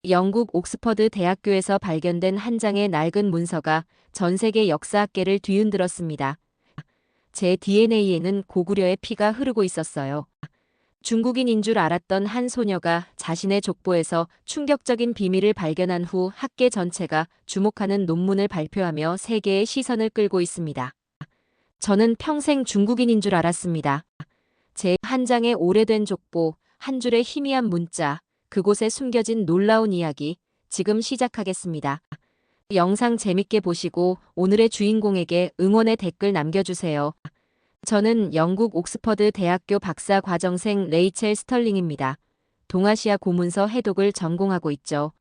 영국 옥스퍼드 대학교에서 발견된 한 장의 낡은 문서가 전 세계 역사학계를 뒤흔들었습니다. 제 DNA에는 고구려의 피가 흐르고 있었어요. 중국인인 줄 알았던 한 소녀가 자신의 족보에서 충격적인 비밀을 발견한 후 학계 전체가 주목하는 논문을 발표하며 세계의 시선을 끌고 있습니다. 저는 평생 중국인인 줄 알았습니다. 제 한 장의 오래된 족보, 한 줄의 희미한 문자, 그곳에 숨겨진 놀라운 이야기, 지금 시작하겠습니다. 영상 재밌게 보시고 오늘의 주인공에게 응원의 댓글 남겨주세요. 저는 영국 옥스퍼드 대학교 박사 과정생 레이첼 스털링입니다. 동아시아 고문서 해독을 전공하고 있죠.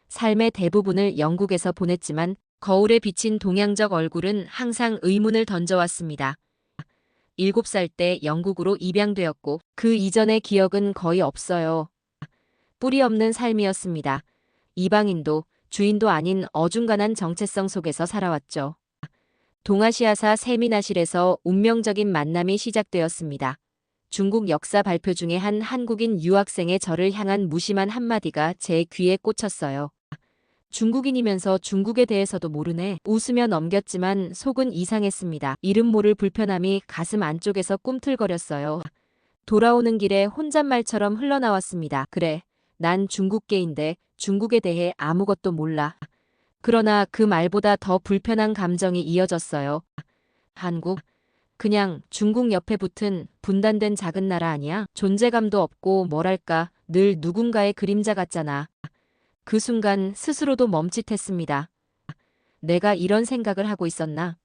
삶의 대부분을 영국에서 보냈지만 거울에 비친 동양적 얼굴은 항상 의문을 던져왔습니다. 7살 때 영국으로 입양되었고 그 이전의 기억은 거의 없어요. 뿌리 없는 삶이었습니다. 이방인도 주인도 아닌 어중간한 정체성 속에서 살아왔죠. 동아시아사 세미나실에서 운명적인 만남이 시작되었습니다. 중국 역사 발표 중에 한 한국인 유학생의 저를 향한 무심한 한마디가 제 귀에 꽂혔어요. 중국인이면서 중국에 대해서도 모르네. 웃으며 넘겼지만 속은 이상했습니다. 이름 모를 불편함이 가슴 안쪽에서 꿈틀거렸어요. 돌아오는 길에 혼잣말처럼 흘러나왔습니다. 그래, 난 중국계인데 중국에 대해 아무것도 몰라. 그러나 그 말보다 더 불편한 감정이 이어졌어요. 한국? 그냥 중국 옆에 붙은 분단된 작은 나라 아니야? 존재감도 없고 뭐랄까 늘 누군가의 그림자 같잖아. 그 순간 스스로도 멈칫했습니다. 내가 이런 생각을 하고 있었나?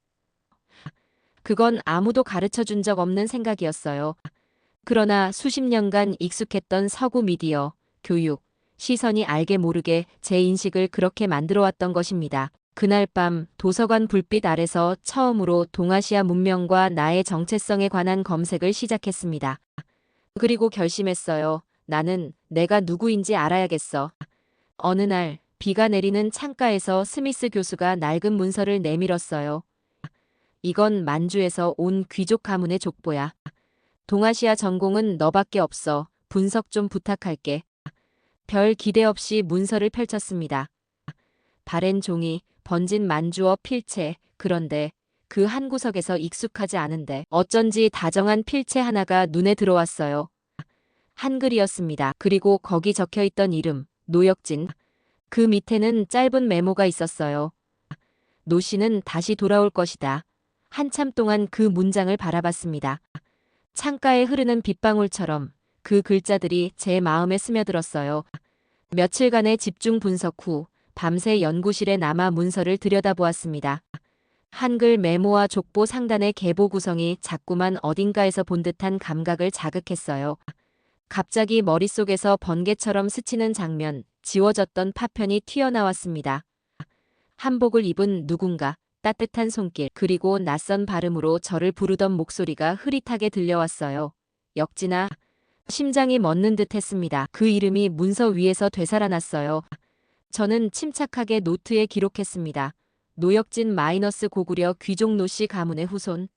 그건 아무도 가르쳐 준 적 없는 생각이었어요. 그러나 수십 년간 익숙했던 서구 미디어, 교육, 시선이 알게 모르게 제 인식을 그렇게 만들어 왔던 것입니다. 그날 밤 도서관 불빛 아래서 처음으로 동아시아 문명과 나의 정체성에 관한 검색을 시작했습니다. 그리고 결심했어요. 나는 내가 누구인지 알아야겠어. 어느 날 비가 내리는 창가에서 스미스 교수가 낡은 문서를 내밀었어요. 이건 만주에서 온 귀족 가문의 족보야. 동아시아 전공은 너밖에 없어. 분석 좀 부탁할게. 별 기대 없이 문서를 펼쳤습니다. 바랜 종이, 번진 만주어 필체, 그런데 그 한 구석에서 익숙하지 않은데 어쩐지 다정한 필체 하나가 눈에 들어왔어요. 한글이었습니다. 그리고 거기 적혀있던 이름, 노혁진. 그 밑에는 짧은 메모가 있었어요. 노 씨는 다시 돌아올 것이다. 한참 동안 그 문장을 바라봤습니다. 창가에 흐르는 빗방울처럼 그 글자들이 제 마음에 스며들었어요. 며칠간의 집중 분석 후 밤새 연구실에 남아 문서를 들여다보았습니다. 한글 메모와 족보 상단의 계보 구성이 자꾸만 어딘가에서 본 듯한 감각을 자극했어요. 갑자기 머릿속에서 번개처럼 스치는 장면, 지워졌던 파편이 튀어나왔습니다. 한복을 입은 누군가, 따뜻한 손길, 그리고 낯선 발음으로 저를 부르던 목소리가 흐릿하게 들려왔어요. 역진아. 심장이 멎는 듯 했습니다. 그 이름이 문서 위에서 되살아났어요. 저는 침착하게 노트에 기록했습니다. 노혁진 마이너스 고구려 귀족 노씨 가문의 후손.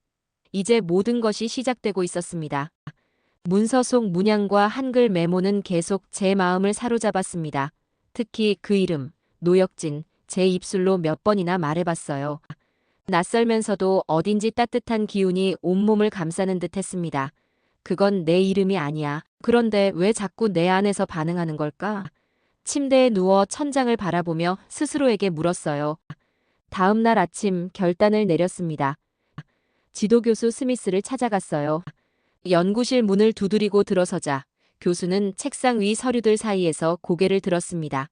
이제 모든 것이 시작되고 있었습니다. 문서 속 문양과 한글 메모는 계속 제 마음을 사로잡았습니다. 특히 그 이름, 노혁진, 제 입술로 몇 번이나 말해봤어요. 낯설면서도 어딘지 따뜻한 기운이 온몸을 감싸는 듯 했습니다. 그건 내 이름이 아니야. 그런데 왜 자꾸 내 안에서 반응하는 걸까? 침대에 누워 천장을 바라보며 스스로에게 물었어요. 다음 날 아침 결단을 내렸습니다. 지도교수 스미스를 찾아갔어요. 연구실 문을 두드리고 들어서자 교수는 책상 위 서류들 사이에서 고개를 들었습니다.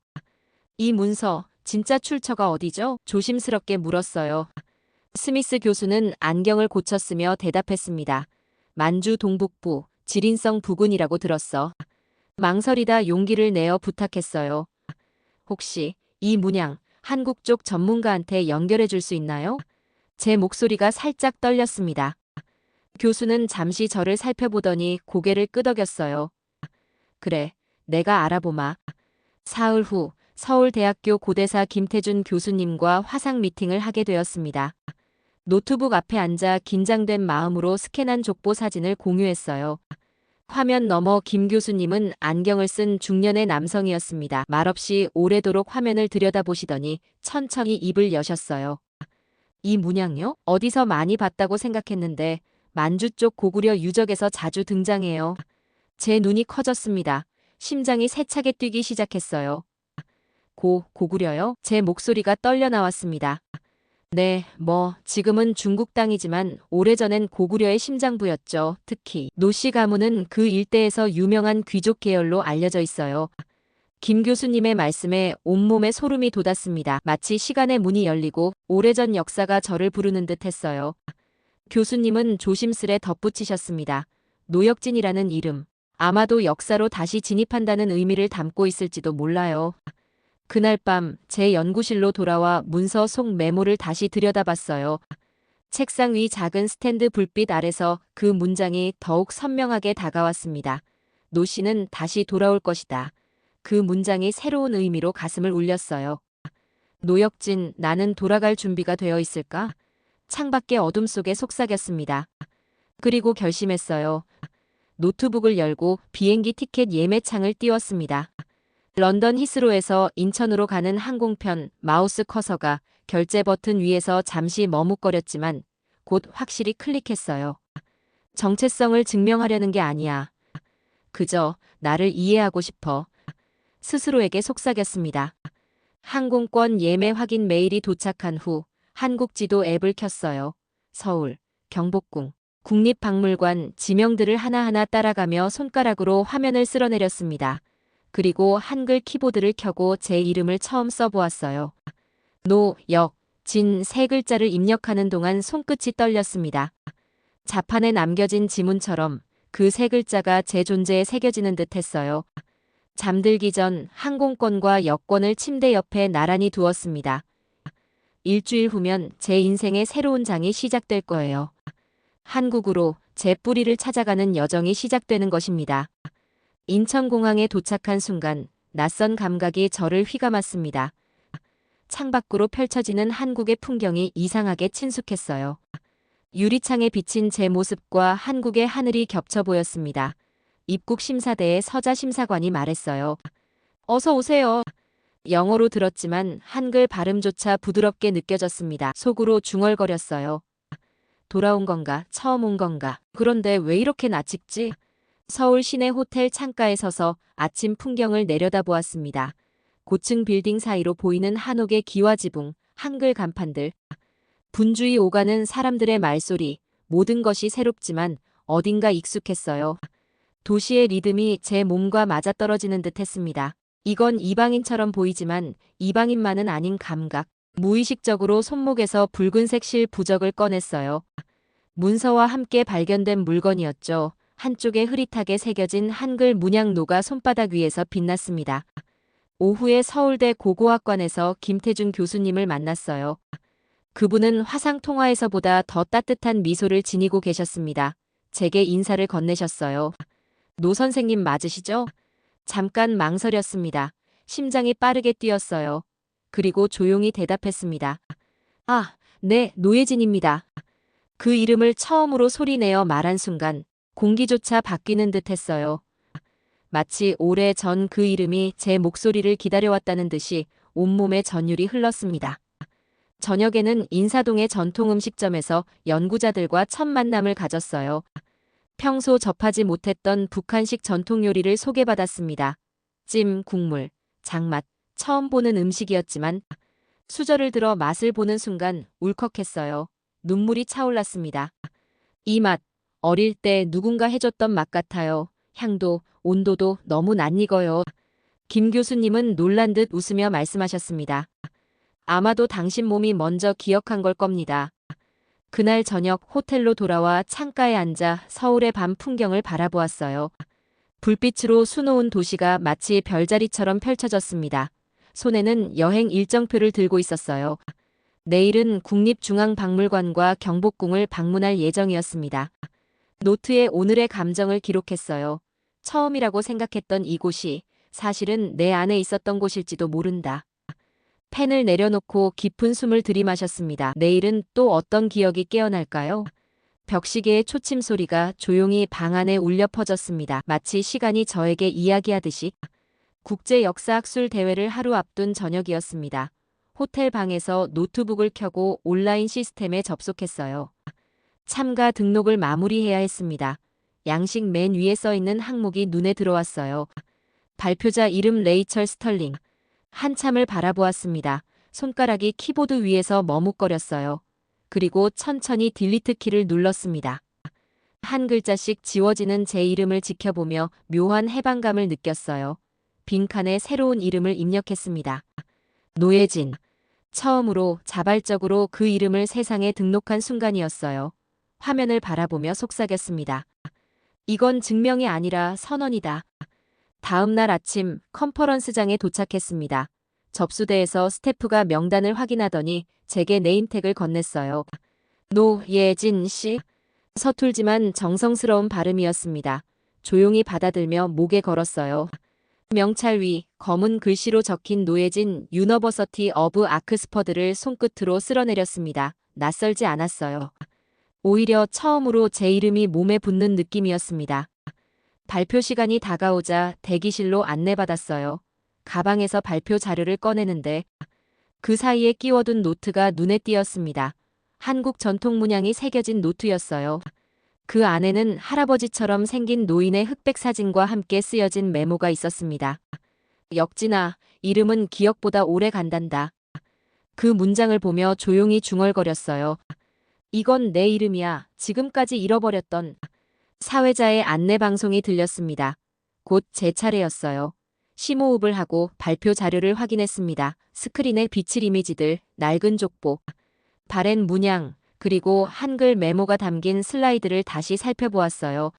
이 문서, 진짜 출처가 어디죠? 조심스럽게 물었어요. 스미스 교수는 안경을 고쳤으며 대답했습니다. 만주 동북부, 지린성 부근이라고 들었어. 망설이다 용기를 내어 부탁했어요. 혹시 이 문양, 한국 쪽 전문가한테 연결해 줄 수 있나요? 제 목소리가 살짝 떨렸습니다. 교수는 잠시 저를 살펴보더니 고개를 끄덕였어요. 그래, 내가 알아보마. 사흘 후 서울대학교 고대사 김태준 교수님과 화상 미팅을 하게 되었습니다. 노트북 앞에 앉아 긴장된 마음으로 스캔한 족보 사진을 공유했어요. 화면 너머 김 교수님은 안경을 쓴 중년의 남성이었습니다. 말없이 오래도록 화면을 들여다보시더니 천천히 입을 여셨어요. 이 문양요? 어디서 많이 봤다고 생각했는데 만주 쪽 고구려 유적에서 자주 등장해요. 제 눈이 커졌습니다. 심장이 세차게 뛰기 시작했어요. 고구려요? 제 목소리가 떨려 나왔습니다. 네, 지금은 중국 땅이지만 오래전엔 고구려의 심장부였죠. 특히 노씨 가문은 그 일대에서 유명한 귀족 계열로 알려져 있어요. 김 교수님의 말씀에 온몸에 소름이 돋았습니다. 마치 시간의 문이 열리고 오래전 역사가 저를 부르는 듯 했어요. 교수님은 조심스레 덧붙이셨습니다. 노혁진이라는 이름. 아마도 역사로 다시 진입한다는 의미를 담고 있을지도 몰라요. 그날 밤 제 연구실로 돌아와 문서 속 메모를 다시 들여다봤어요. 책상 위 작은 스탠드 불빛 아래서 그 문장이 더욱 선명하게 다가왔습니다. 노 씨는 다시 돌아올 것이다. 그 문장이 새로운 의미로 가슴을 울렸어요. 노혁진, 나는 돌아갈 준비가 되어 있을까? 창밖의 어둠 속에 속삭였습니다. 그리고 결심했어요. 노트북을 열고 비행기 티켓 예매창을 띄웠습니다. 런던 히스로에서 인천으로 가는 항공편 마우스 커서가 결제 버튼 위에서 잠시 머뭇거렸지만 곧 확실히 클릭했어요. 정체성을 증명하려는 게 아니야. 그저 나를 이해하고 싶어. 스스로에게 속삭였습니다. 항공권 예매 확인 메일이 도착한 후 한국지도 앱을 켰어요. 서울, 경복궁, 국립박물관 지명들을 하나하나 따라가며 손가락으로 화면을 쓸어내렸습니다. 그리고 한글 키보드를 켜고 제 이름을 처음 써보았어요. 진 세 글자를 입력하는 동안 손끝이 떨렸습니다. 자판에 남겨진 지문처럼 그 세 글자가 제 존재에 새겨지는 듯 했어요. 잠들기 전 항공권과 여권을 침대 옆에 나란히 두었습니다. 일주일 후면 제 인생의 새로운 장이 시작될 거예요. 한국으로 제 뿌리를 찾아가는 여정이 시작되는 것입니다. 인천공항에 도착한 순간 낯선 감각이 저를 휘감았습니다. 창밖으로 펼쳐지는 한국의 풍경이 이상하게 친숙했어요. 유리창에 비친 제 모습과 한국의 하늘이 겹쳐 보였습니다. 입국 심사대의 서자 심사관이 말했어요. 어서 오세요. 영어로 들었지만 한글 발음조차 부드럽게 느껴졌습니다. 속으로 중얼거렸어요. 돌아온 건가? 처음 온 건가? 그런데 왜 이렇게 낯익지? 서울 시내 호텔 창가에 서서 아침 풍경을 내려다보았습니다. 고층 빌딩 사이로 보이는 한옥의 기와지붕, 한글 간판들, 분주히 오가는 사람들의 말소리, 모든 것이 새롭지만 어딘가 익숙했어요. 도시의 리듬이 제 몸과 맞아떨어지는 듯 했습니다. 이건 이방인처럼 보이지만 이방인만은 아닌 감각. 무의식적으로 손목에서 붉은색 실 부적을 꺼냈어요. 문서와 함께 발견된 물건이었죠. 한쪽에 흐릿하게 새겨진 한글 문양노가 손바닥 위에서 빛났습니다. 오후에 서울대 고고학관에서 김태준 교수님을 만났어요. 그분은 화상통화에서보다 더 따뜻한 미소를 지니고 계셨습니다. 제게 인사를 건네셨어요. 노 선생님 맞으시죠? 잠깐 망설였습니다. 심장이 빠르게 뛰었어요. 그리고 조용히 대답했습니다. 아, 네, 노예진입니다. 그 이름을 처음으로 소리내어 말한 순간 공기조차 바뀌는 듯 했어요. 마치 오래 전 그 이름이 제 목소리를 기다려왔다는 듯이 온몸에 전율이 흘렀습니다. 저녁에는 인사동의 전통 음식점에서 연구자들과 첫 만남을 가졌어요. 평소 접하지 못했던 북한식 전통 요리를 소개받았습니다. 찜, 국물, 장맛, 처음 보는 음식이었지만 수저를 들어 맛을 보는 순간 울컥했어요. 눈물이 차올랐습니다. 이 맛, 어릴 때 누군가 해줬던 맛 같아요. 향도, 온도도 너무 낯익어요. 김 교수님은 놀란 듯 웃으며 말씀하셨습니다. 아마도 당신 몸이 먼저 기억한 걸 겁니다. 그날 저녁 호텔로 돌아와 창가에 앉아 서울의 밤 풍경을 바라보았어요. 불빛으로 수놓은 도시가 마치 별자리처럼 펼쳐졌습니다. 손에는 여행 일정표를 들고 있었어요. 내일은 국립중앙박물관과 경복궁을 방문할 예정이었습니다. 노트에 오늘의 감정을 기록했어요. 처음이라고 생각했던 이곳이 사실은 내 안에 있었던 곳일지도 모른다. 펜을 내려놓고 깊은 숨을 들이마셨습니다. 내일은 또 어떤 기억이 깨어날까요? 벽시계의 초침 소리가 조용히 방 안에 울려 퍼졌습니다. 마치 시간이 저에게 이야기하듯이. 국제 역사학술 대회를 하루 앞둔 저녁이었습니다. 호텔 방에서 노트북을 켜고 온라인 시스템에 접속했어요. 참가 등록을 마무리해야 했습니다. 양식 맨 위에 써 있는 항목이 눈에 들어왔어요. 발표자 이름 레이철 스털링. 한참을 바라보았습니다. 손가락이 키보드 위에서 머뭇거렸어요. 그리고 천천히 딜리트 키를 눌렀습니다. 한 글자씩 지워지는 제 이름을 지켜보며 묘한 해방감을 느꼈어요. 빈칸에 새로운 이름을 입력했습니다. 노예진. 처음으로 자발적으로 그 이름을 세상에 등록한 순간이었어요. 화면을 바라보며 속삭였습니다. 이건 증명이 아니라 선언이다. 다음 날 아침 컨퍼런스장에 도착했습니다. 접수대에서 스태프가 명단을 확인하더니 제게 네임택을 건넸어요. 노예진 씨. 서툴지만 정성스러운 발음이었습니다. 조용히 받아들며 목에 걸었어요. 명찰 위 검은 글씨로 적힌 노예진 유너버서티 어브 아크스퍼드를 손끝으로 쓸어내렸습니다. 낯설지 않았어요. 오히려 처음으로 제 이름이 몸에 붙는 느낌이었습니다. 발표 시간이 다가오자 대기실로 안내받았어요. 가방에서 발표 자료를 꺼내는데 그 사이에 끼워둔 노트가 눈에 띄었습니다. 한국 전통 문양이 새겨진 노트였어요. 그 안에는 할아버지처럼 생긴 노인의 흑백 사진과 함께 쓰여진 메모가 있었습니다. 역진아, 이름은 기억보다 오래 간단다. 그 문장을 보며 조용히 중얼거렸어요. 이건 내 이름이야. 지금까지 잃어버렸던. 사회자의 안내방송이 들렸습니다. 곧 제 차례였어요. 심호흡을 하고 발표 자료를 확인했습니다. 스크린에 비칠 이미지들, 낡은 족보, 바랜 문양, 그리고 한글 메모가 담긴 슬라이드를 다시 살펴보았어요.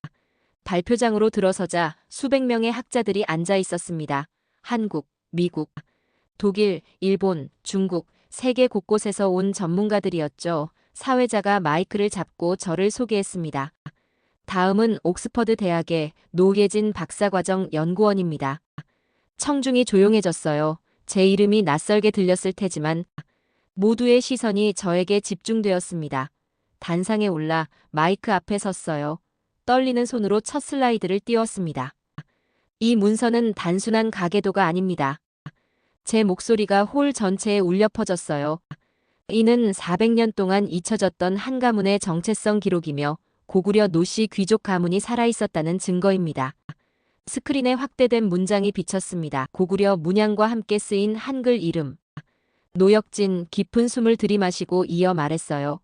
발표장으로 들어서자 수백 명의 학자들이 앉아 있었습니다. 한국, 미국, 독일, 일본, 중국, 세계 곳곳에서 온 전문가들이었죠. 사회자가 마이크를 잡고 저를 소개했습니다. 다음은 옥스퍼드 대학의 노예진 박사과정 연구원입니다. 청중이 조용해졌어요. 제 이름이 낯설게 들렸을 테지만 모두의 시선이 저에게 집중되었습니다. 단상에 올라 마이크 앞에 섰어요. 떨리는 손으로 첫 슬라이드를 띄웠습니다. 이 문서는 단순한 가계도가 아닙니다. 제 목소리가 홀 전체에 울려 퍼졌어요. 이는 400년 동안 잊혀졌던 한 가문의 정체성 기록이며 고구려 노씨 귀족 가문이 살아있었다는 증거입니다. 스크린에 확대된 문장이 비쳤습니다. 고구려 문양과 함께 쓰인 한글 이름. 노역진 깊은 숨을 들이마시고 이어 말했어요.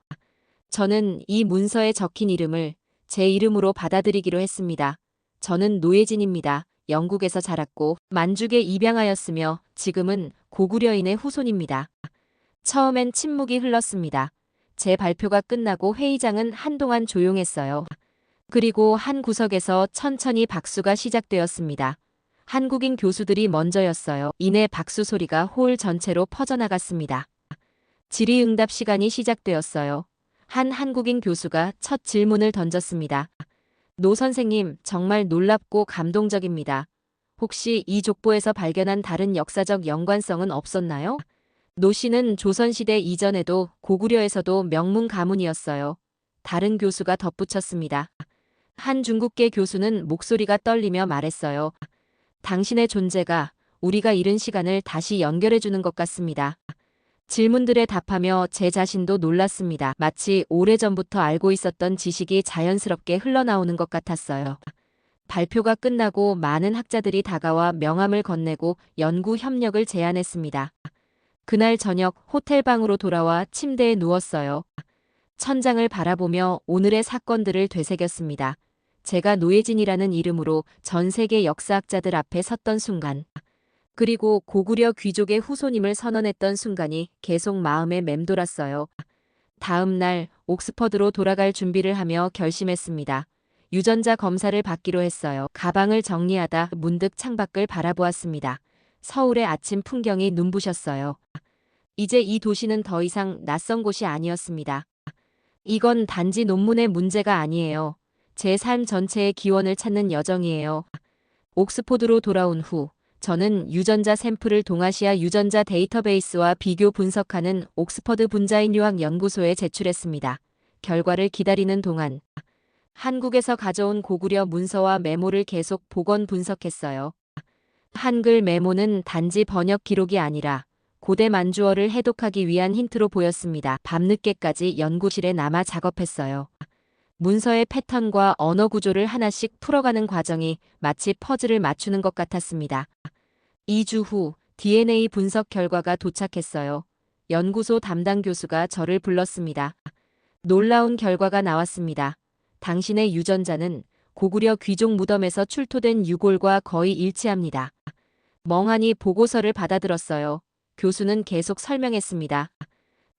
저는 이 문서에 적힌 이름을 제 이름으로 받아들이기로 했습니다. 저는 노예진입니다. 영국에서 자랐고 만주에 입양하였으며 지금은 고구려인의 후손입니다. 처음엔 침묵이 흘렀습니다. 제 발표가 끝나고 회의장은 한동안 조용했어요. 그리고 한 구석에서 천천히 박수가 시작되었습니다. 한국인 교수들이 먼저였어요. 이내 박수 소리가 홀 전체로 퍼져나갔습니다. 질의응답 시간이 시작되었어요. 한 한국인 교수가 첫 질문을 던졌습니다. 노 선생님, 정말 놀랍고 감동적입니다. 혹시 이 족보에서 발견한 다른 역사적 연관성은 없었나요? 노 씨는 조선시대 이전에도 고구려에서도 명문 가문이었어요. 다른 교수가 덧붙였습니다. 한 중국계 교수는 목소리가 떨리며 말했어요. 당신의 존재가 우리가 잃은 시간을 다시 연결해주는 것 같습니다. 질문들에 답하며 제 자신도 놀랐습니다. 마치 오래전부터 알고 있었던 지식이 자연스럽게 흘러나오는 것 같았어요. 발표가 끝나고 많은 학자들이 다가와 명함을 건네고 연구 협력을 제안했습니다. 그날 저녁 호텔 방으로 돌아와 침대에 누웠어요. 천장을 바라보며 오늘의 사건들을 되새겼습니다. 제가 노예진이라는 이름으로 전 세계 역사학자들 앞에 섰던 순간, 그리고 고구려 귀족의 후손임을 선언했던 순간이 계속 마음에 맴돌았어요. 다음 날 옥스퍼드로 돌아갈 준비를 하며 결심했습니다. 유전자 검사를 받기로 했어요. 가방을 정리하다 문득 창밖을 바라보았습니다. 서울의 아침 풍경이 눈부셨어요. 이제 이 도시는 더 이상 낯선 곳이 아니었습니다. 이건 단지 논문의 문제가 아니에요. 제 삶 전체의 기원을 찾는 여정이에요. 옥스포드로 돌아온 후 저는 유전자 샘플을 동아시아 유전자 데이터베이스와 비교 분석하는 옥스퍼드 분자인 유학 연구소에 제출했습니다. 결과를 기다리는 동안 한국에서 가져온 고구려 문서와 메모를 계속 복원 분석했어요. 한글 메모는 단지 번역 기록이 아니라 고대 만주어를 해독하기 위한 힌트로 보였습니다. 밤늦게까지 연구실에 남아 작업했어요. 문서의 패턴과 언어 구조를 하나씩 풀어가는 과정이 마치 퍼즐을 맞추는 것 같았습니다. 2주 후 DNA 분석 결과가 도착했어요. 연구소 담당 교수가 저를 불렀습니다. 놀라운 결과가 나왔습니다. 당신의 유전자는 고구려 귀족 무덤에서 출토된 유골과 거의 일치합니다. 멍하니 보고서를 받아들었어요. 교수는 계속 설명했습니다.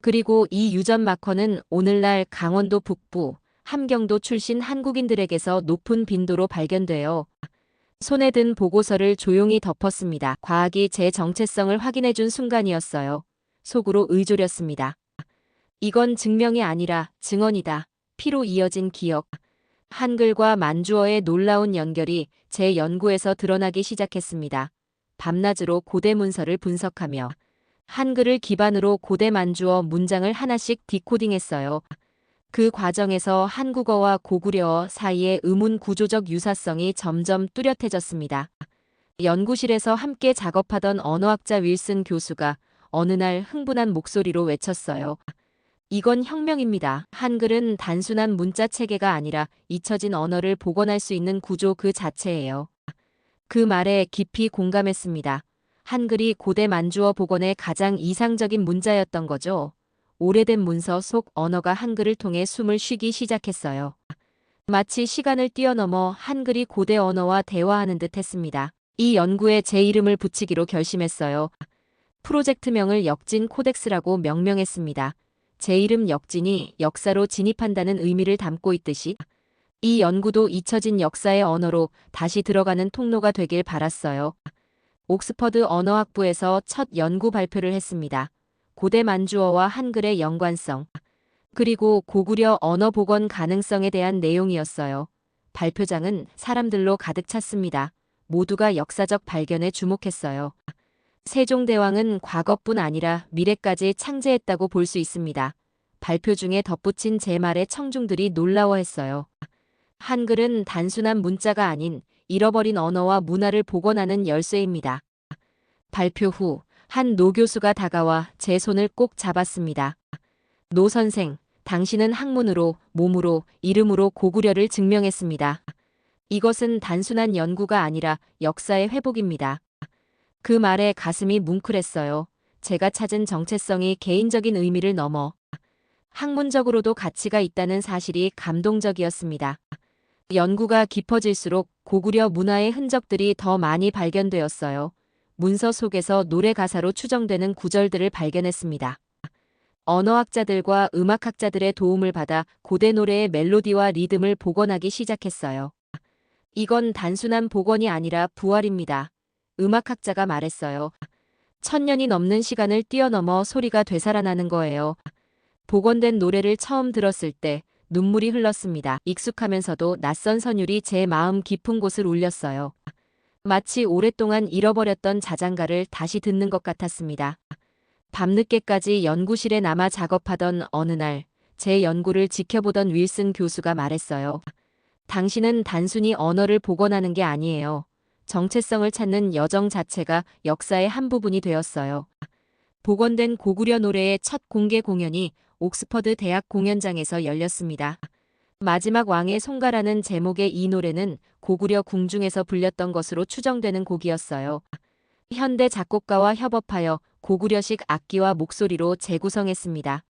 그리고 이 유전 마커는 오늘날 강원도 북부, 함경도 출신 한국인들에게서 높은 빈도로 발견돼요. 손에 든 보고서를 조용히 덮었습니다. 과학이 제 정체성을 확인해준 순간이었어요. 속으로 의졸였습니다. 이건 증명이 아니라 증언이다. 피로 이어진 기억. 한글과 만주어의 놀라운 연결이 제 연구에서 드러나기 시작했습니다. 밤낮으로 고대 문서를 분석하며 한글을 기반으로 고대 만주어 문장을 하나씩 디코딩했어요. 그 과정에서 한국어와 고구려어 사이의 의문 구조적 유사성이 점점 뚜렷해졌습니다. 연구실에서 함께 작업하던 언어학자 윌슨 교수가 어느 날 흥분한 목소리로 외쳤어요. 이건 혁명입니다. 한글은 단순한 문자 체계가 아니라 잊혀진 언어를 복원할 수 있는 구조 그 자체예요. 그 말에 깊이 공감했습니다. 한글이 고대 만주어 복원의 가장 이상적인 문자였던 거죠. 오래된 문서 속 언어가 한글을 통해 숨을 쉬기 시작했어요. 마치 시간을 뛰어넘어 한글이 고대 언어와 대화하는 듯 했습니다. 이 연구에 제 이름을 붙이기로 결심했어요. 프로젝트명을 역진 코덱스라고 명명했습니다. 제 이름 역진이 역사로 진입한다는 의미를 담고 있듯이 이 연구도 잊혀진 역사의 언어로 다시 들어가는 통로가 되길 바랐어요. 옥스퍼드 언어학부에서 첫 연구 발표를 했습니다. 고대 만주어와 한글의 연관성, 그리고 고구려 언어 복원 가능성에 대한 내용이었어요. 발표장은 사람들로 가득 찼습니다. 모두가 역사적 발견에 주목했어요. 세종대왕은 과거뿐 아니라 미래까지 창제했다고 볼 수 있습니다. 발표 중에 덧붙인 제 말에 청중들이 놀라워했어요. 한글은 단순한 문자가 아닌 잃어버린 언어와 문화를 복원하는 열쇠입니다. 발표 후 한 노 교수가 다가와 제 손을 꼭 잡았습니다. 노 선생, 당신은 학문으로, 몸으로, 이름으로 고구려를 증명했습니다. 이것은 단순한 연구가 아니라 역사의 회복입니다. 그 말에 가슴이 뭉클했어요. 제가 찾은 정체성이 개인적인 의미를 넘어 학문적으로도 가치가 있다는 사실이 감동적이었습니다. 연구가 깊어질수록 고구려 문화의 흔적들이 더 많이 발견되었어요. 문서 속에서 노래 가사로 추정되는 구절들을 발견했습니다. 언어학자들과 음악학자들의 도움을 받아 고대 노래의 멜로디와 리듬을 복원하기 시작했어요. 이건 단순한 복원이 아니라 부활입니다. 음악학자가 말했어요. 1000년이 넘는 시간을 뛰어넘어 소리가 되살아나는 거예요. 복원된 노래를 처음 들었을 때 눈물이 흘렀습니다. 익숙하면서도 낯선 선율이 제 마음 깊은 곳을 울렸어요. 마치 오랫동안 잃어버렸던 자장가를 다시 듣는 것 같았습니다. 밤늦게까지 연구실에 남아 작업하던 어느 날, 제 연구를 지켜보던 윌슨 교수가 말했어요. 당신은 단순히 언어를 복원하는 게 아니에요. 정체성을 찾는 여정 자체가 역사의 한 부분이 되었어요. 복원된 고구려 노래의 첫 공개 공연이 옥스퍼드 대학 공연장에서 열렸습니다. 마지막 왕의 송가라는 제목의 이 노래는 고구려 궁중에서 불렸던 것으로 추정되는 곡이었어요. 현대 작곡가와 협업하여 고구려식 악기와 목소리로 재구성했습니다.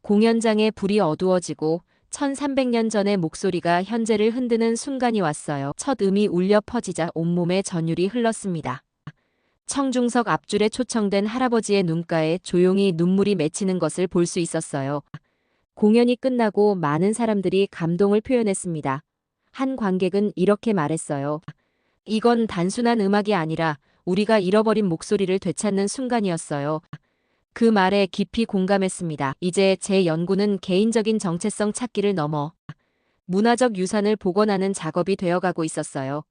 공연장의 불이 어두워지고 1300년 전의 목소리가 현재를 흔드는 순간이 왔어요. 첫 음이 울려 퍼지자 온몸에 전율이 흘렀습니다. 청중석 앞줄에 초청된 할아버지의 눈가에 조용히 눈물이 맺히는 것을 볼 수 있었어요. 공연이 끝나고 많은 사람들이 감동을 표현했습니다. 한 관객은 이렇게 말했어요. 이건 단순한 음악이 아니라 우리가 잃어버린 목소리를 되찾는 순간이었어요. 그 말에 깊이 공감했습니다. 이제 제 연구는 개인적인 정체성 찾기를 넘어 문화적 유산을 복원하는 작업이 되어가고 있었어요.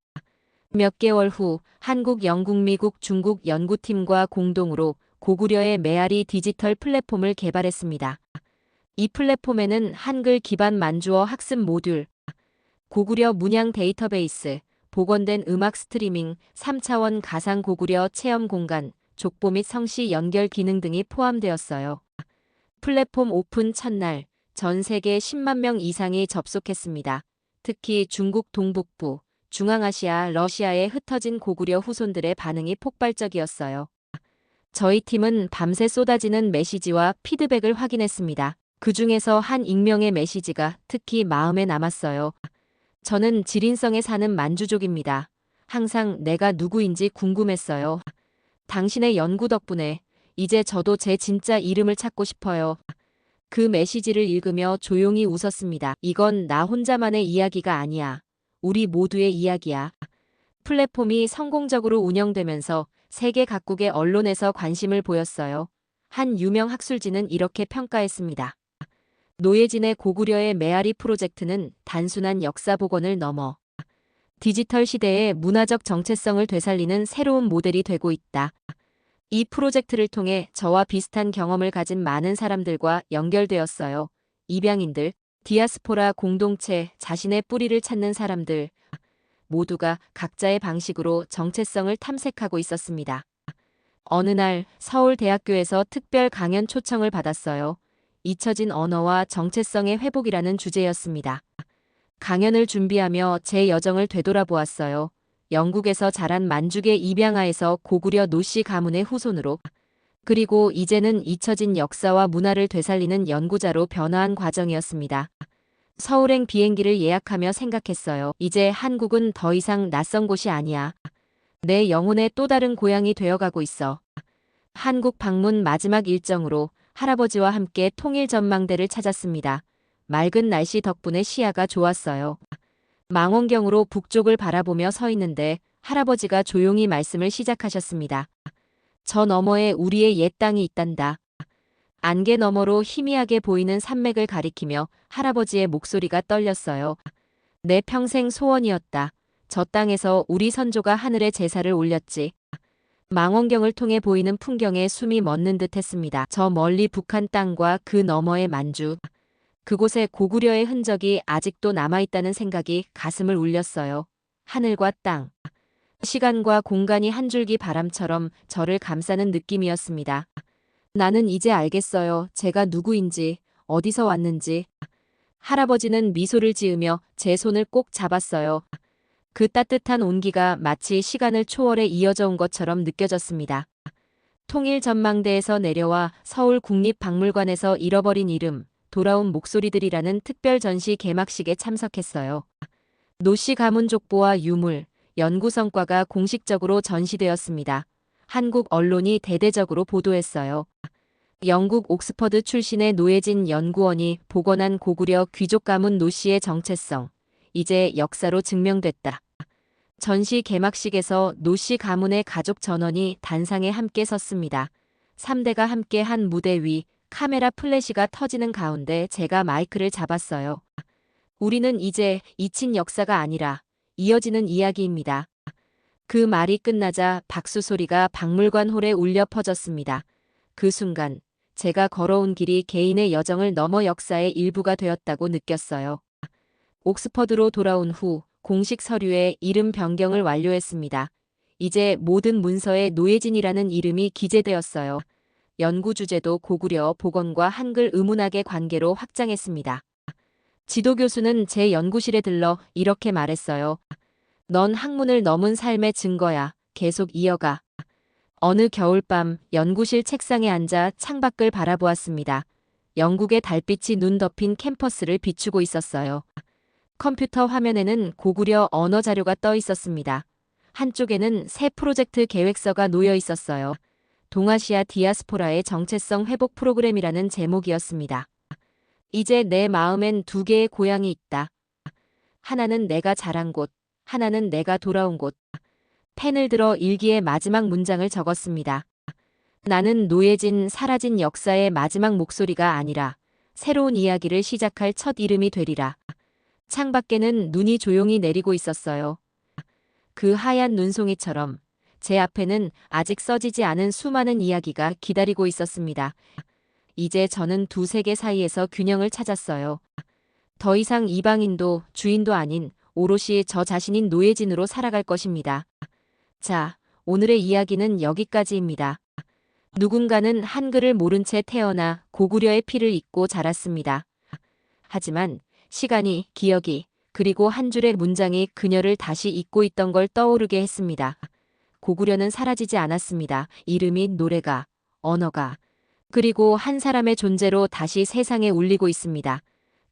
몇 개월 후 한국, 영국, 미국, 중국 연구팀과 공동으로 고구려의 메아리 디지털 플랫폼을 개발했습니다. 이 플랫폼에는 한글 기반 만주어 학습 모듈, 고구려 문양 데이터베이스, 복원된 음악 스트리밍, 3차원 가상 고구려 체험 공간, 족보 및 성시 연결 기능 등이 포함되었어요. 플랫폼 오픈 첫날 전 세계 10만 명 이상이 접속했습니다. 특히 중국 동북부, 중앙아시아, 러시아에 흩어진 고구려 후손들의 반응이 폭발적이었어요. 저희 팀은 밤새 쏟아지는 메시지와 피드백을 확인했습니다. 그 중에서 한 익명의 메시지가 특히 마음에 남았어요. 저는 지린성에 사는 만주족입니다. 항상 내가 누구인지 궁금했어요. 당신의 연구 덕분에 이제 저도 제 진짜 이름을 찾고 싶어요. 그 메시지를 읽으며 조용히 웃었습니다. 이건 나 혼자만의 이야기가 아니야. 우리 모두의 이야기야. 플랫폼이 성공적으로 운영되면서 세계 각국의 언론에서 관심을 보였어요. 한 유명 학술지는 이렇게 평가했습니다. 노예진의 고구려의 메아리 프로젝트는 단순한 역사 복원을 넘어 디지털 시대의 문화적 정체성을 되살리는 새로운 모델이 되고 있다. 이 프로젝트를 통해 저와 비슷한 경험을 가진 많은 사람들과 연결되었어요. 입양인들, 디아스포라 공동체, 자신의 뿌리를 찾는 사람들, 모두가 각자의 방식으로 정체성을 탐색하고 있었습니다. 어느 날 서울대학교에서 특별 강연 초청을 받았어요. 잊혀진 언어와 정체성의 회복이라는 주제였습니다. 강연을 준비하며 제 여정을 되돌아보았어요. 영국에서 자란 만주계 입양아에서 고구려 노씨 가문의 후손으로, 그리고 이제는 잊혀진 역사와 문화를 되살리는 연구자로 변화한 과정이었습니다. 서울행 비행기를 예약하며 생각했어요. 이제 한국은 더 이상 낯선 곳이 아니야. 내 영혼의 또 다른 고향이 되어가고 있어. 한국 방문 마지막 일정으로 할아버지와 함께 통일 전망대를 찾았습니다. 맑은 날씨 덕분에 시야가 좋았어요. 망원경으로 북쪽을 바라보며 서 있는데 할아버지가 조용히 말씀을 시작하셨습니다. 저 너머에 우리의 옛 땅이 있단다. 안개 너머로 희미하게 보이는 산맥을 가리키며 할아버지의 목소리가 떨렸어요. 내 평생 소원이었다. 저 땅에서 우리 선조가 하늘에 제사를 올렸지. 망원경을 통해 보이는 풍경에 숨이 멎는 듯 했습니다. 저 멀리 북한 땅과 그 너머의 만주. 그곳에 고구려의 흔적이 아직도 남아있다는 생각이 가슴을 울렸어요. 하늘과 땅, 시간과 공간이 한 줄기 바람처럼 저를 감싸는 느낌이었습니다. 나는 이제 알겠어요. 제가 누구인지, 어디서 왔는지. 할아버지는 미소를 지으며 제 손을 꼭 잡았어요. 그 따뜻한 온기가 마치 시간을 초월해 이어져 온 것처럼 느껴졌습니다. 통일 전망대에서 내려와 서울국립박물관에서 잃어버린 이름, 돌아온 목소리들이라는 특별 전시 개막식에 참석했어요. 노씨 가문 족보와 유물, 연구 성과가 공식적으로 전시되었습니다. 한국 언론이 대대적으로 보도했어요. 영국 옥스퍼드 출신의 노예진 연구원이 복원한 고구려 귀족 가문 노씨의 정체성, 이제 역사로 증명됐다. 전시 개막식에서 노씨 가문의 가족 전원이 단상에 함께 섰습니다. 3대가 함께 한 무대 위, 카메라 플래시가 터지는 가운데 제가 마이크를 잡았어요. 우리는 이제 잊힌 역사가 아니라 이어지는 이야기입니다. 그 말이 끝나자 박수 소리가 박물관 홀에 울려 퍼졌습니다. 그 순간 제가 걸어온 길이 개인의 여정을 넘어 역사의 일부가 되었다고 느꼈어요. 옥스퍼드로 돌아온 후 공식 서류에 이름 변경을 완료했습니다. 이제 모든 문서에 노예진이라는 이름이 기재되었어요. 연구 주제도 고구려 복원과 한글 의문학의 관계로 확장했습니다. 지도 교수는 제 연구실에 들러 이렇게 말했어요. 넌 학문을 넘은 삶의 증거야. 계속 이어가. 어느 겨울밤 연구실 책상에 앉아 창밖을 바라보았습니다. 영국의 달빛이 눈 덮인 캠퍼스를 비추고 있었어요. 컴퓨터 화면에는 고구려 언어 자료가 떠 있었습니다. 한쪽에는 새 프로젝트 계획서가 놓여 있었어요. 동아시아 디아스포라의 정체성 회복 프로그램이라는 제목이었습니다. 이제 내 마음엔 두 개의 고향이 있다. 하나는 내가 자란 곳, 하나는 내가 돌아온 곳. 펜을 들어 일기의 마지막 문장을 적었습니다. 나는 노예진, 사라진 역사의 마지막 목소리가 아니라 새로운 이야기를 시작할 첫 이름이 되리라. 창밖에는 눈이 조용히 내리고 있었어요. 그 하얀 눈송이처럼 제 앞에는 아직 써지지 않은 수많은 이야기가 기다리고 있었습니다. 이제 저는 두 세계 사이에서 균형을 찾았어요. 더 이상 이방인도 주인도 아닌 오롯이 저 자신인 노예진으로 살아갈 것입니다. 자, 오늘의 이야기는 여기까지입니다. 누군가는 한글을 모른 채 태어나 고구려의 피를 입고 자랐습니다. 하지만 시간이, 기억이, 그리고 한 줄의 문장이 그녀를 다시 잊고 있던 걸 떠오르게 했습니다. 고구려는 사라지지 않았습니다. 이름이, 노래가, 언어가, 그리고 한 사람의 존재로 다시 세상에 울리고 있습니다.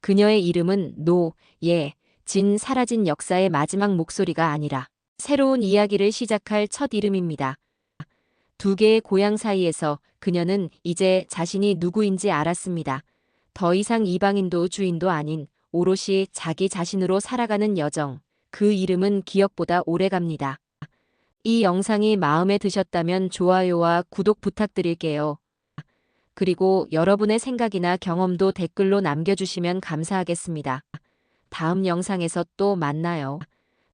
그녀의 이름은 노, 예, 진, 사라진 역사의 마지막 목소리가 아니라 새로운 이야기를 시작할 첫 이름입니다. 두 개의 고향 사이에서 그녀는 이제 자신이 누구인지 알았습니다. 더 이상 이방인도 주인도 아닌 오롯이 자기 자신으로 살아가는 여정. 그 이름은 기억보다 오래갑니다. 이 영상이 마음에 드셨다면 좋아요와 구독 부탁드릴게요. 그리고 여러분의 생각이나 경험도 댓글로 남겨주시면 감사하겠습니다. 다음 영상에서 또 만나요.